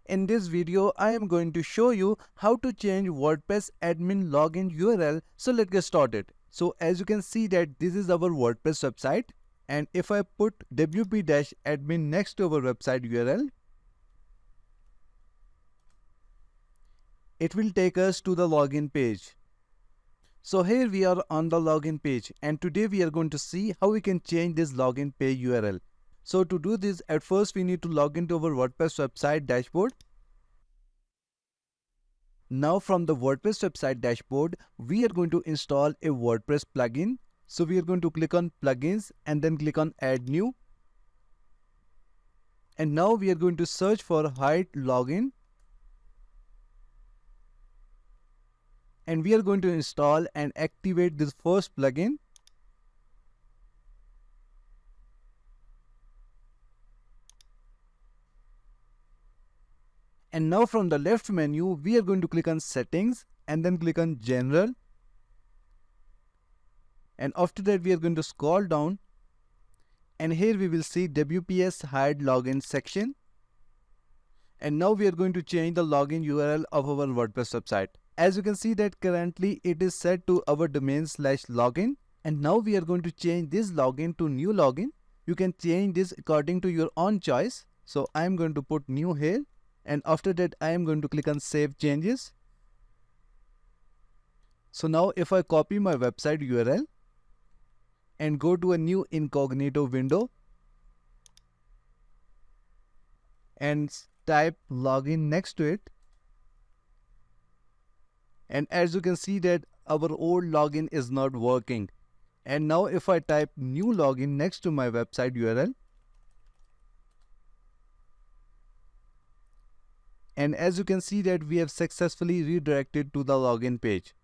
In this video, I am going to show you how to change WordPress admin login URL. So let's get started. So as you can see that this is our WordPress website, and if I put wp-admin next to our website URL, it will take us to the login page. So here we are on the login page, and today we are going to see how we can change this login page URL. So to do this, at first we need to log into our WordPress website dashboard. Now from the WordPress website dashboard, we are going to install a WordPress plugin. So we are going to click on plugins and then click on add new. And now we are going to search for hide login. And we are going to install and activate this first plugin. And now from the left menu, we are going to click on settings and then click on general. And after that, we are going to scroll down. And here we will see WPS hide login section. And now we are going to change the login URL of our WordPress website. As you can see that currently it is set to our domain/login. And now we are going to change this login to new login. You can change this according to your own choice. So I am going to put new here. And after that, I am going to click on save changes. So now if I copy my website URL and go to a new incognito window and type login next to it. And as you can see that our old login is not working. And now if I type new login next to my website URL, and as you can see that we have successfully redirected to the login page.